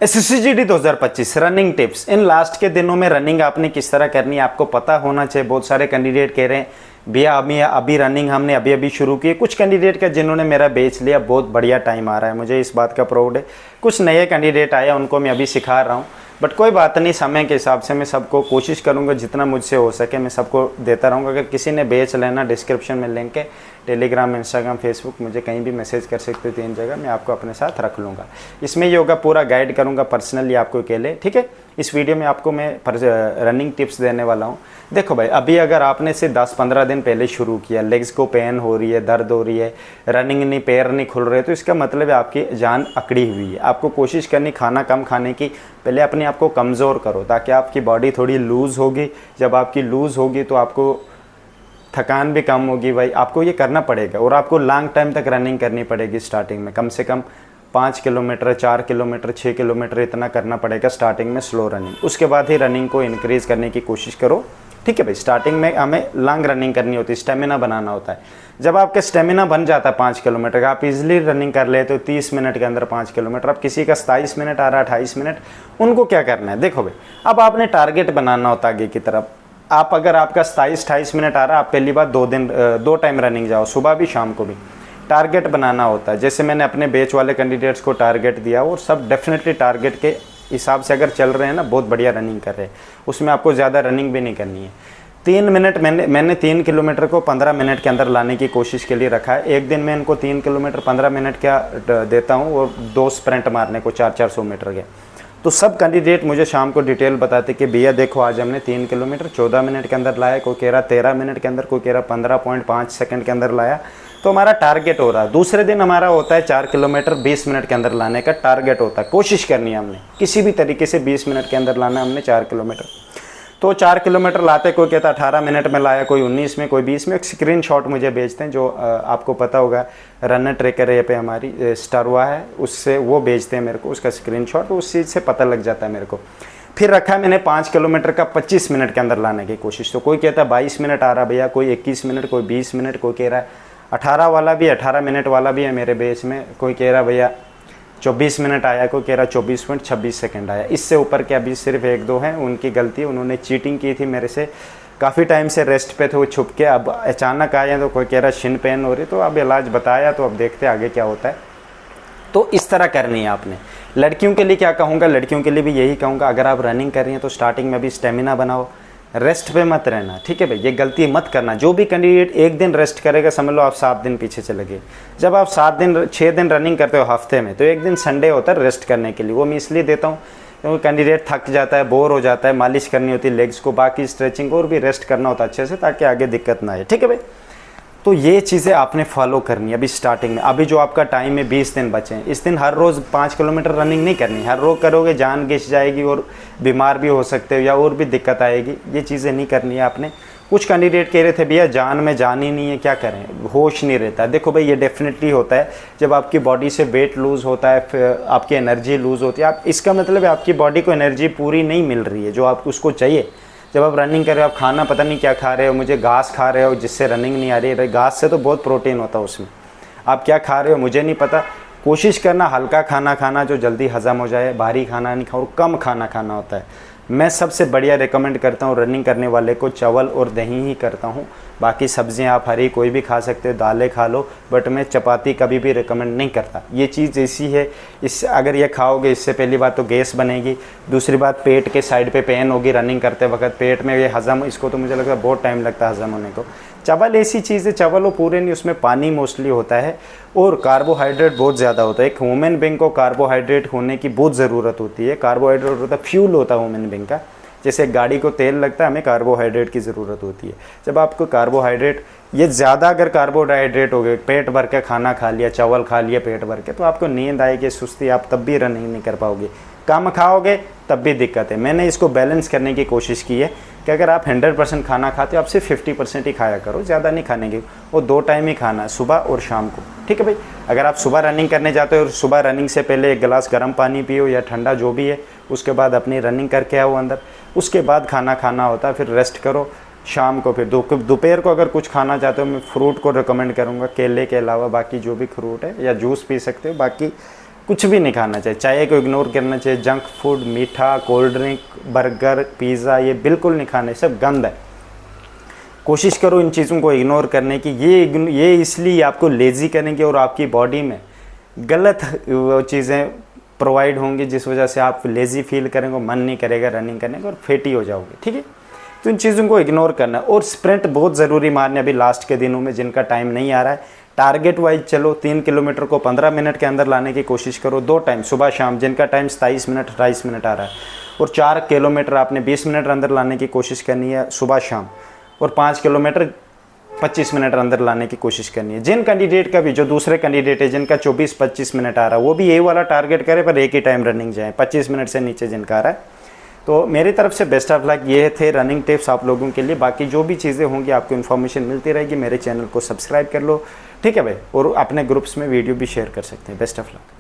SSCGD 2025 running tips. In last के दिनों में रनिंग आपने किस तरह करनी है आपको पता होना चाहिए। बहुत सारे कैंडिडेट कह रहे हैं भैया अभी रनिंग हमने अभी शुरू की है। कुछ कैंडिडेट का जिन्होंने मेरा बेच लिया, बहुत बढ़िया टाइम आ रहा है, मुझे इस बात का प्राउड है। कुछ नए कैंडिडेट आए, उनको मैं अभी सिखा रहा हूँ, बट कोई बात नहीं, समय के हिसाब से मैं सबको कोशिश करूँगा जितना मुझसे हो सके मैं सबको देता रहूँगा। अगर किसी ने बेच लेना, डिस्क्रिप्शन में लिंक है, टेलीग्राम, इंस्टाग्राम, फेसबुक, मुझे कहीं भी मैसेज कर सकते हो, 3 जगह मैं आपको अपने साथ रख लूँगा। इसमें योगा पूरा गाइड करूँगा पर्सनली आपको अकेले, ठीक है। इस वीडियो में आपको मैं रनिंग टिप्स देने वाला हूँ। देखो भाई, अभी अगर आपने से 10-15 दिन पहले शुरू किया, लेग्स को पेन हो रही है, दर्द हो रही है, रनिंग नहीं, पैर नहीं खुल रहे, तो इसका मतलब है आपकी जान अकड़ी हुई है। आपको कोशिश करनी खाना कम खाने की, पहले अपने आप को कमज़ोर करो ताकि आपकी बॉडी थोड़ी लूज़ होगी। जब आपकी लूज़ होगी तो आपको थकान भी कम होगी। भाई आपको ये करना पड़ेगा और आपको लॉन्ग टाइम तक रनिंग करनी पड़ेगी। स्टार्टिंग में कम से कम 5 किलोमीटर, 4 किलोमीटर, 6 किलोमीटर इतना करना पड़ेगा स्टार्टिंग में, स्लो रनिंग। उसके बाद ही रनिंग को इंक्रीज करने की कोशिश करो, ठीक है भाई। स्टार्टिंग में हमें लॉन्ग रनिंग करनी होती है, स्टेमिना बनाना होता है। जब आपका स्टेमिना बन जाता है 5 किलोमीटर का, आप इजीली रनिंग कर लेते हो 30 मिनट के अंदर 5 किलोमीटर। अब किसी का 27 मिनट आ रहा है, 28 मिनट, उनको क्या करना है? देखो भाई, अब आपने टारगेट बनाना होता है आगे की तरफ। आप अगर आपका 27-28 मिनट आ रहा है, आप पहली बार 2 टाइम रनिंग जाओ, सुबह भी शाम को भी। टारगेट बनाना होता है, जैसे मैंने अपने बैच वाले कैंडिडेट्स को टारगेट दिया, और सब डेफिनेटली टारगेट के हिसाब से अगर चल रहे हैं ना, बहुत बढ़िया रनिंग कर रहे हैं। उसमें आपको ज़्यादा रनिंग भी नहीं करनी है। 3 मिनट मैंने 3 किलोमीटर को 15 मिनट के अंदर लाने की कोशिश के लिए रखा है। एक दिन में इनको 3 किलोमीटर 15 मिनट क्या देता हूँ, और 2 स्प्रिंट मारने को 400-400 मीटर के। तो सब कैंडिडेट मुझे शाम को डिटेल बताते कि भैया देखो आज हमने 3 किलोमीटर 14 मिनट के अंदर लाया, कोई कह रहा 13 मिनट के अंदर, कोई कह रहा 15.5 सेकंड के अंदर लाया। तो हमारा टारगेट हो रहा है। दूसरे दिन हमारा होता है 4 किलोमीटर 20 मिनट के अंदर लाने का टारगेट होता है। कोशिश करनी है हमने किसी भी तरीके से 20 मिनट के अंदर लाना है हमने 4 किलोमीटर। तो 4 किलोमीटर लाते, कोई कहता 18 मिनट में लाया, कोई 19 में, कोई 20 में। एक स्क्रीनशॉट मुझे भेजते हैं, जो आपको पता होगा रनर ट्रैकर है पे हमारी स्टारवा है, उससे वो भेजते हैं मेरे को उसका स्क्रीनशॉट, उस चीज़ से पता लग जाता है मेरे को। फिर रखा है मैंने 5 किलोमीटर का 25 मिनट के अंदर लाने की कोशिश। तो कोई कहता है 22 मिनट आ रहा भैया, कोई 21 मिनट, कोई 20 मिनट, कोई कह रहा है 18 वाला भी, 18 मिनट वाला भी है मेरे बेस में। कोई कह रहा भैया 24 मिनट आया, कोई कह रहा 24 मिनट 26 सेकंड आया। इससे ऊपर के अभी सिर्फ 1-2 हैं, उनकी गलती, उन्होंने चीटिंग की थी मेरे से। काफ़ी टाइम से रेस्ट पे थे वो, छुप के, अब अचानक आए। तो कोई कह रहा शिन पेन हो रही, तो अब इलाज बताया, तो अब देखते आगे क्या होता है। तो इस तरह करनी है आपने। लड़कियों के लिए क्या कहूँगा, लड़कियों के लिए भी यही कहूँगा, अगर आप रनिंग कर रही हैं तो स्टार्टिंग में भी स्टेमिना बनाओ, रेस्ट पे मत रहना, ठीक है भाई। ये गलती मत करना। जो भी कैंडिडेट एक दिन रेस्ट करेगा, समझ लो आप 7 दिन पीछे चले गए। जब आप 6 दिन रनिंग करते हो हफ्ते में, तो एक दिन संडे होता है रेस्ट करने के लिए। वो मैं इसलिए देता हूँ क्योंकि कैंडिडेट थक जाता है, बोर हो जाता है, मालिश करनी होती है लेग्स को, बाकी स्ट्रेचिंग और भी रेस्ट करना होता है अच्छे से, ताकि आगे दिक्कत ना आए, ठीक है भाई। तो ये चीज़ें आपने फॉलो करनी है अभी स्टार्टिंग में। अभी जो आपका टाइम है 20 दिन बचे हैं, इस दिन हर रोज़ 5 किलोमीटर रनिंग नहीं करनी। हर रोज़ करोगे जान घिस जाएगी और बीमार भी हो सकते हो या और भी दिक्कत आएगी। ये चीज़ें नहीं करनी है आपने। कुछ कैंडिडेट कह रहे थे भैया जान में जान ही नहीं है, क्या करें, होश नहीं रहता। देखो भाई, ये डेफिनेटली होता है जब आपकी बॉडी से वेट लूज़ होता है, फिर आपकी एनर्जी लूज़ होती है। आप इसका मतलब है आपकी बॉडी को एनर्जी पूरी नहीं मिल रही है जो आपको उसको चाहिए। जब आप रनिंग कर रहे हो, आप खाना पता नहीं क्या खा रहे हो, मुझे घास खा रहे हो जिससे रनिंग नहीं आ रही है। भाई घास से तो बहुत प्रोटीन होता है उसमें, आप क्या खा रहे हो मुझे नहीं पता। कोशिश करना हल्का खाना खाना जो जल्दी हज़म हो जाए, भारी खाना नहीं खाओ, कम खाना खाना होता है। मैं सबसे बढ़िया रिकमेंड करता हूँ रनिंग करने वाले को चावल और दही ही करता हूँ। बाकी सब्जियाँ आप हरी कोई भी खा सकते हो, दालें खा लो, बट मैं चपाती कभी भी रिकमेंड नहीं करता। ये चीज़ ऐसी है, इससे अगर ये खाओगे, इससे पहली बात तो गैस बनेगी, दूसरी बात पेट के साइड पे पेन होगी रनिंग करते वक्त, पेट में ये हज़म, इसको तो मुझे लगता है बहुत टाइम लगता है हज़म होने को। चावल ऐसी चीज़ है, चावल वो पूरे नहीं, उसमें पानी मोस्टली होता है और कार्बोहाइड्रेट बहुत ज़्यादा होता है। एक ह्यूमन बींग को कार्बोहाइड्रेट होने की बहुत ज़रूरत होती है। कार्बोहाइड्रेट होता है, फ्यूल होता है ह्यूमन बींग का। जैसे गाड़ी को तेल लगता है, हमें कार्बोहाइड्रेट की ज़रूरत होती है। जब आपको कार्बोहाइड्रेट, ये ज़्यादा अगर कार्बोहाइड्रेट हो गए, पेट भर के खाना खा लिया, चावल खा लिया पेट भर के, तो आपको नींद आएगी, सुस्ती, आप तब भी रनिंग नहीं कर पाओगे। कम खाओगे तब भी दिक्कत है। मैंने इसको बैलेंस करने की कोशिश की है कि अगर आप 100% खाना खाते हो, आप सिर्फ 50% ही खाया करो, ज़्यादा नहीं खाने की। और 2 टाइम ही खाना है, सुबह और शाम को, ठीक है भाई। अगर आप सुबह रनिंग करने जाते हो और सुबह रनिंग से पहले 1 गिलास गर्म पानी पियो या ठंडा जो भी है, उसके बाद अपनी रनिंग करके आओ अंदर, उसके बाद खाना खाना होता है, फिर रेस्ट करो। शाम को फिर दोपहर को अगर कुछ खाना चाहते हो, मैं फ्रूट को रिकमेंड करूँगा केले के अलावा, बाकी जो भी फ्रूट है, या जूस पी सकते हो। बाकी कुछ भी नहीं खाना चाहिए, चाय को इग्नोर करना चाहिए, जंक फूड, मीठा, कोल्ड ड्रिंक, बर्गर, पिज़्ज़ा, ये बिल्कुल नहीं खाने, सब गंद है। कोशिश करो इन चीज़ों को इग्नोर करने की। ये इसलिए आपको लेज़ी करेंगे और आपकी बॉडी में गलत वो चीज़ें प्रोवाइड होंगी, जिस वजह से आप लेज़ी फील करेंगे, मन नहीं करेगा रनिंग करने का और फैटी हो जाओगे। ठीक है, तो इन चीज़ों को इग्नोर करना। और स्प्रिंट बहुत ज़रूरी मारने अभी लास्ट के दिनों में, जिनका टाइम नहीं आ रहा है, टारगेट वाइज चलो। 3 किलोमीटर को 15 मिनट के अंदर लाने की कोशिश करो, 2 टाइम सुबह शाम, जिनका टाइम 27 मिनट 28 मिनट आ रहा है। और 4 किलोमीटर आपने 20 मिनट अंदर लाने की कोशिश करनी है सुबह शाम, और 5 किलोमीटर 25 मिनट अंदर लाने की कोशिश करनी है। जिन कैंडिडेट का भी, जो दूसरे कैंडिडेट है जिनका 24-25 मिनट आ रहा है, वो भी यही वाला टारगेट करे, पर एक ही टाइम रनिंग जाए, 25 मिनट से नीचे जिनका आ रहा है। तो मेरी तरफ से बेस्ट ऑफ लक। ये थे रनिंग टिप्स आप लोगों के लिए। बाकी जो भी चीज़ें होंगी आपको इन्फॉर्मेशन मिलती रहेगी। मेरे चैनल को सब्सक्राइब कर लो, ठीक है भाई, और अपने ग्रुप्स में वीडियो भी शेयर कर सकते हैं। Best of luck.